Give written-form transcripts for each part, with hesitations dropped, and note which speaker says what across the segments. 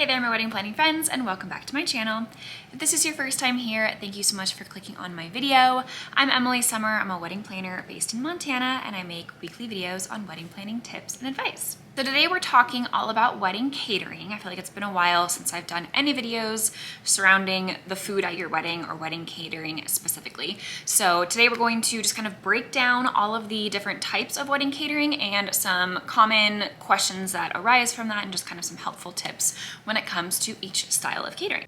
Speaker 1: Hey there, my wedding planning friends, and welcome back to my channel. If this is your first time here, thank you so much for clicking on my video. I'm Emily Summer. I'm a wedding planner based in Montana, and I make weekly videos on wedding planning tips and advice. So today we're talking all about wedding catering. I feel like it's been a while since I've done any videos surrounding the food at your wedding or wedding catering specifically. So today we're going to just kind of break down all of the different types of wedding catering and some common questions that arise from that and just kind of some helpful tips when it comes to each style of catering.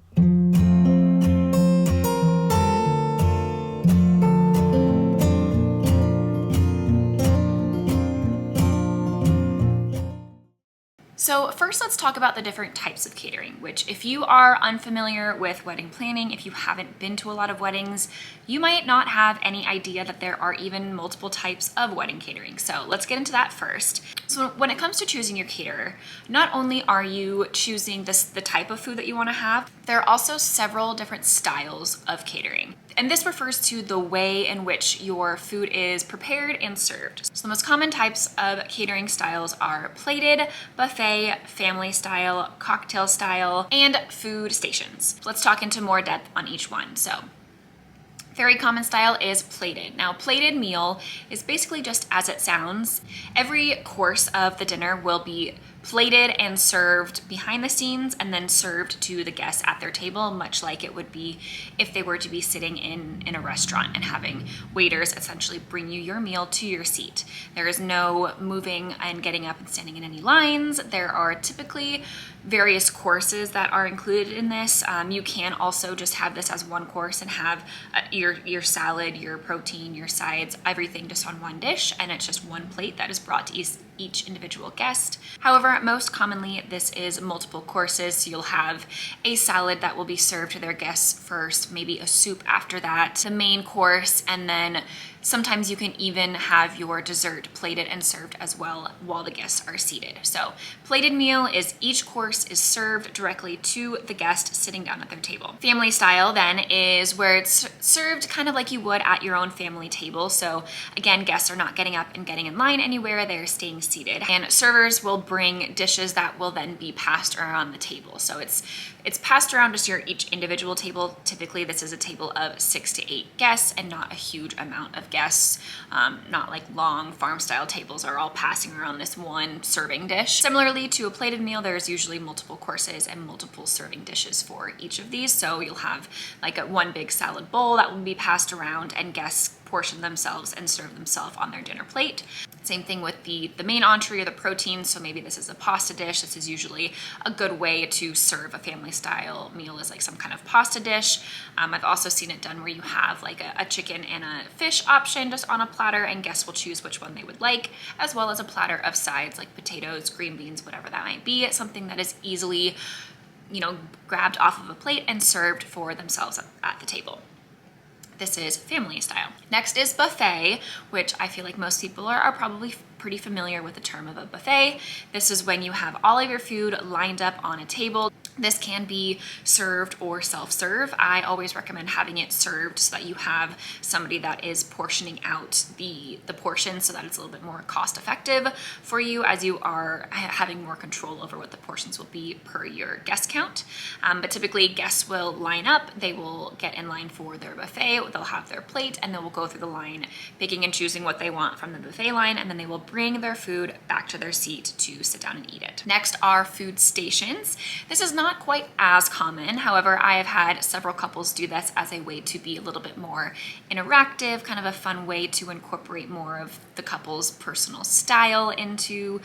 Speaker 1: So first, let's talk about the different types of catering, which if you are unfamiliar with wedding planning, if you haven't been to a lot of weddings, you might not have any idea that there are even multiple types of wedding catering. So let's get into that first. So when it comes to choosing your caterer, not only are you choosing the type of food that you want to have, there are also several different styles of catering. And this refers to the way in which your food is prepared and served. So the most common types of catering styles are plated, buffet, family style, cocktail style, and food stations. Let's talk into more depth on each one. So very common style is plated. Now, plated meal is basically just as it sounds. Every course of the dinner will be plated and served behind the scenes and then served to the guests at their table, much like it would be if they were to be sitting in a restaurant and having waiters essentially bring you your meal to your seat. There is no moving and getting up and standing in any lines. There are typically various courses that are included in this. You can also just have this as one course and have your salad, your protein, your sides, everything just on one dish, and it's just one plate that is brought to each individual guest. However, most commonly this is multiple courses. So you'll have a salad that will be served to their guests first, maybe a soup after that, the main course, and then sometimes you can even have your dessert plated and served as well while the guests are seated. So plated meal is each course is served directly to the guest sitting down at their table. Family style then is where it's served kind of like you would at your own family table. So again, guests are not getting up and getting in line anywhere, they're staying seated. And servers will bring dishes that will then be passed around the table. So it's passed around just each individual table. Typically this is a table of 6 to 8 guests and not a huge amount of guests, not like long farm style tables are all passing around this one serving dish. Similarly to a plated meal, there's usually multiple courses and multiple serving dishes for each of these. So you'll have like one big salad bowl that will be passed around and guests portion themselves and serve themselves on their dinner plate. Same thing with the main entree or the protein. So maybe this is a pasta dish. This is usually a good way to serve a family style meal, is like some kind of pasta dish. I've also seen it done where you have like a chicken and a fish option just on a platter, and guests will choose which one they would like, as well as a platter of sides like potatoes, green beans, whatever that might be. It's something that is easily, grabbed off of a plate and served for themselves at the table. This is family style. Next is buffet, which I feel like most people are probably pretty familiar with the term of a buffet. This is when you have all of your food lined up on a table. This can be served or self-serve. I always recommend having it served so that you have somebody that is portioning out the portion so that it's a little bit more cost effective for you, as you are having more control over what the portions will be per your guest count. But typically guests will line up, they will get in line for their buffet, they'll have their plate, and they will go through the line picking and choosing what they want from the buffet line, and then they will bring their food back to their seat to sit down and eat it. Next are food stations. This is not quite as common. However, I have had several couples do this as a way to be a little bit more interactive, kind of a fun way to incorporate more of the couple's personal style into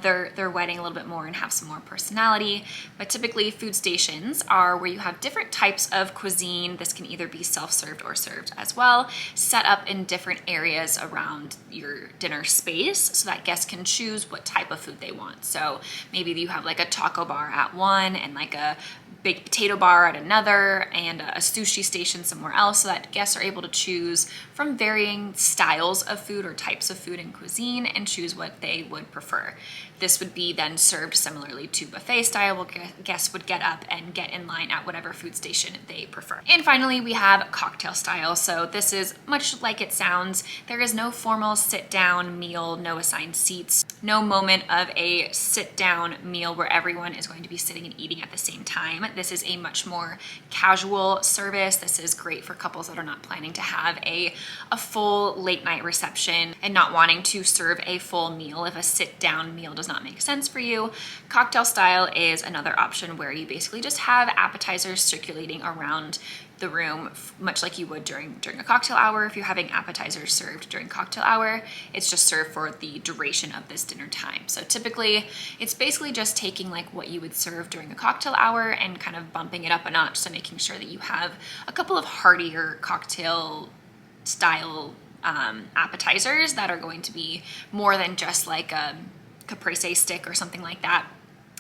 Speaker 1: their wedding a little bit more and have some more personality. But typically food stations are where you have different types of cuisine. This can either be self-served or served as well, set up in different areas around your dinner space so that guests can choose what type of food they want. So maybe you have like a taco bar at one and like a big potato bar at another and a sushi station somewhere else, so that guests are able to choose from varying styles of food or types of food and cuisine and choose what they would prefer. This would be then served similarly to buffet style, where guests would get up and get in line at whatever food station they prefer. And finally, we have cocktail style. So this is much like it sounds. There is no formal sit down meal, no assigned seats. no moment of a sit down meal where everyone is going to be sitting and eating at the same time. This is a much more casual service. This is great for couples that are not planning to have a full late night reception and not wanting to serve a full meal if a sit down meal does not make sense for you. Cocktail style is another option where you basically just have appetizers circulating around the room, much like you would during a cocktail hour. If you're having appetizers served during cocktail hour, it's just served for the duration of this dinner time. So typically it's basically just taking like what you would serve during a cocktail hour and kind of bumping it up a notch. So making sure that you have a couple of heartier cocktail style appetizers that are going to be more than just like a caprese stick or something like that.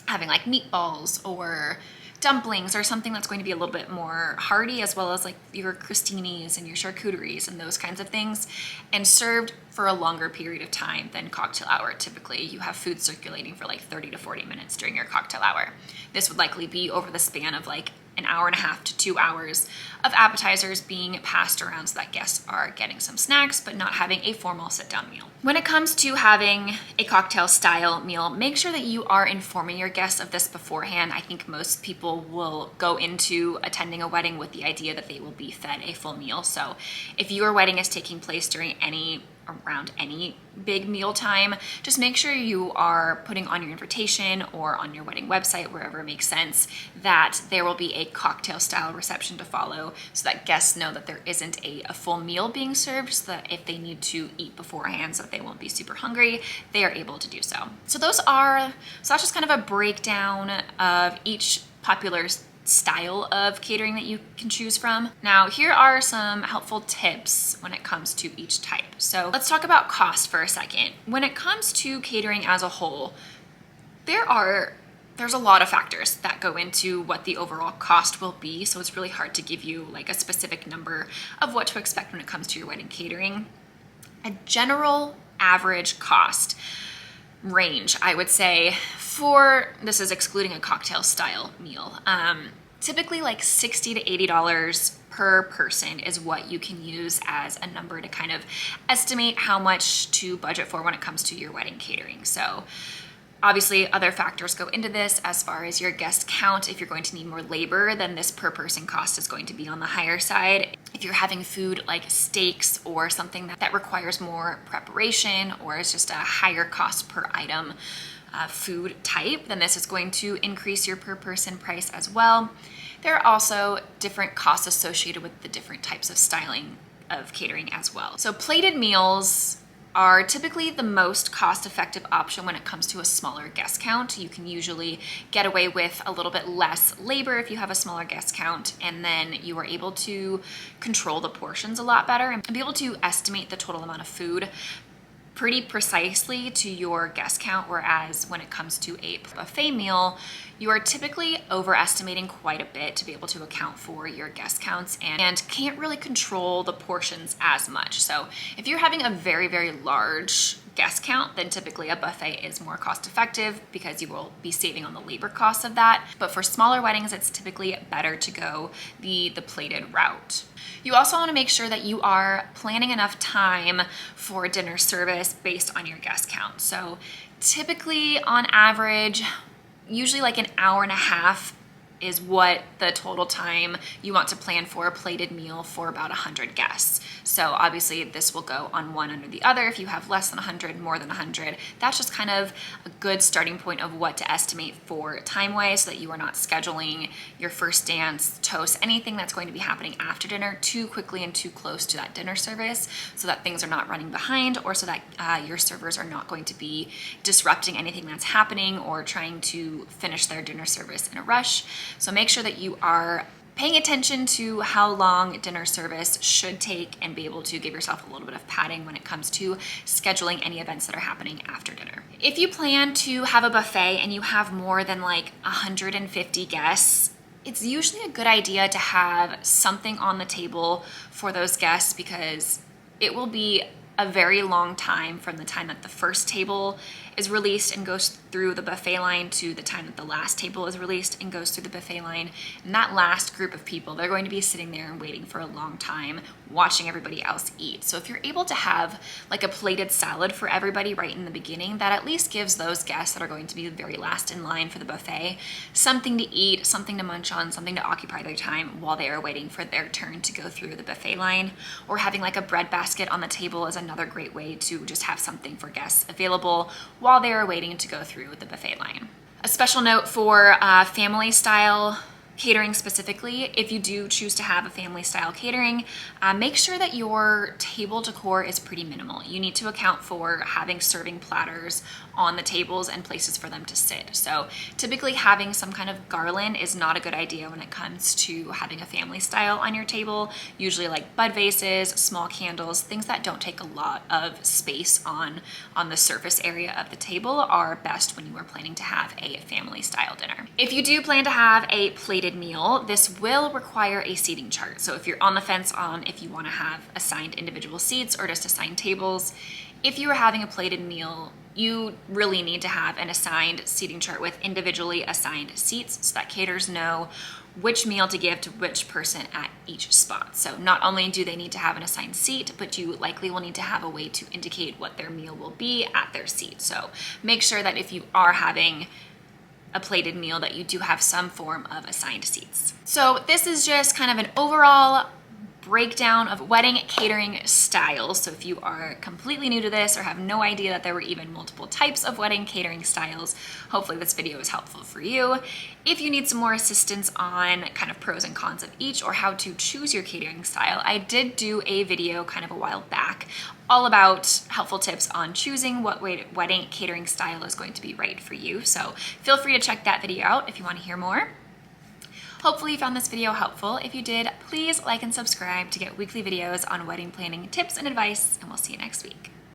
Speaker 1: Having like meatballs or dumplings or something that's going to be a little bit more hearty, as well as like your crostinis and your charcuteries and those kinds of things, and served for a longer period of time than cocktail hour. Typically you have food circulating for like 30 to 40 minutes during your cocktail hour. This would likely be over the span of like an hour and a half to 2 hours of appetizers being passed around so that guests are getting some snacks but not having a formal sit-down meal. When it comes to having a cocktail style meal, make sure that you are informing your guests of this beforehand. I think most people will go into attending a wedding with the idea that they will be fed a full meal. So if your wedding is taking place around any big meal time, just make sure you are putting on your invitation or on your wedding website, wherever it makes sense, that there will be a cocktail style reception to follow, so that guests know that there isn't a full meal being served, so that if they need to eat beforehand so that they won't be super hungry, they are able to do so. So that's just kind of a breakdown of each popular style of catering that you can choose from. Now, here are some helpful tips when it comes to each type. So let's talk about cost for a second. When it comes to catering as a whole, there's a lot of factors that go into what the overall cost will be. So it's really hard to give you like a specific number of what to expect when it comes to your wedding catering. A general average cost range, I would say, this is excluding a cocktail style meal, typically like $60 to $80 per person is what you can use as a number to kind of estimate how much to budget for when it comes to your wedding catering. So obviously other factors go into this as far as your guest count. If you're going to need more labor, then this per person cost is going to be on the higher side. If you're having food like steaks or something that requires more preparation or is just a higher cost per item food type, then this is going to increase your per person price as well. There are also different costs associated with the different types of styling of catering as well. So plated meals are typically the most cost-effective option when it comes to a smaller guest count. You can usually get away with a little bit less labor if you have a smaller guest count, and then you are able to control the portions a lot better and be able to estimate the total amount of food pretty precisely to your guest count, whereas when it comes to a buffet meal, you are typically overestimating quite a bit to be able to account for your guest counts and can't really control the portions as much. So if you're having a very, very large guest count, then typically a buffet is more cost effective because you will be saving on the labor costs of that. But for smaller weddings, it's typically better to go the plated route. You also want to make sure that you are planning enough time for dinner service based on your guest count. So typically on average, usually like an hour and a half is what the total time you want to plan for a plated meal for about 100 guests. So obviously this will go on one under the other. If you have less than 100, more than 100, that's just kind of a good starting point of what to estimate for time-wise, so that you are not scheduling your first dance, toast, anything that's going to be happening after dinner too quickly and too close to that dinner service, so that things are not running behind, or so that your servers are not going to be disrupting anything that's happening or trying to finish their dinner service in a rush. So make sure that you are paying attention to how long dinner service should take and be able to give yourself a little bit of padding when it comes to scheduling any events that are happening after dinner. If you plan to have a buffet and you have more than like 150 guests, it's usually a good idea to have something on the table for those guests, because it will be a very long time from the time that the first table is released and goes through the buffet line to the time that the last table is released and goes through the buffet line. And that last group of people, they're going to be sitting there and waiting for a long time, watching everybody else eat. So if you're able to have like a plated salad for everybody right in the beginning, that at least gives those guests that are going to be the very last in line for the buffet something to eat, something to munch on, something to occupy their time while they are waiting for their turn to go through the buffet line. Or having like a bread basket on the table is another great way to just have something for guests available while they are waiting to go through the buffet line. A special note for family style catering specifically, if you do choose to have a family style catering, make sure that your table decor is pretty minimal. You need to account for having serving platters on the tables and places for them to sit. So typically having some kind of garland is not a good idea when it comes to having a family style on your table. Usually like bud vases, small candles, things that don't take a lot of space on the surface area of the table are best when you are planning to have a family style dinner. If you do plan to have a plated meal, this will require a seating chart. So if you're on the fence on if you want to have assigned individual seats or just assigned tables, if you are having a plated meal, you really need to have an assigned seating chart with individually assigned seats so that caterers know which meal to give to which person at each spot. So not only do they need to have an assigned seat, but you likely will need to have a way to indicate what their meal will be at their seat. So make sure that if you are having a plated meal that you do have some form of assigned seats. So this is just kind of an overall breakdown of wedding catering styles. So if you are completely new to this or have no idea that there were even multiple types of wedding catering styles, hopefully this video is helpful for you. If you need some more assistance on kind of pros and cons of each or how to choose your catering style, I did do a video kind of a while back all about helpful tips on choosing what wedding catering style is going to be right for you. So feel free to check that video out if you want to hear more. Hopefully you found this video helpful. If you did, please like and subscribe to get weekly videos on wedding planning tips and advice, and we'll see you next week.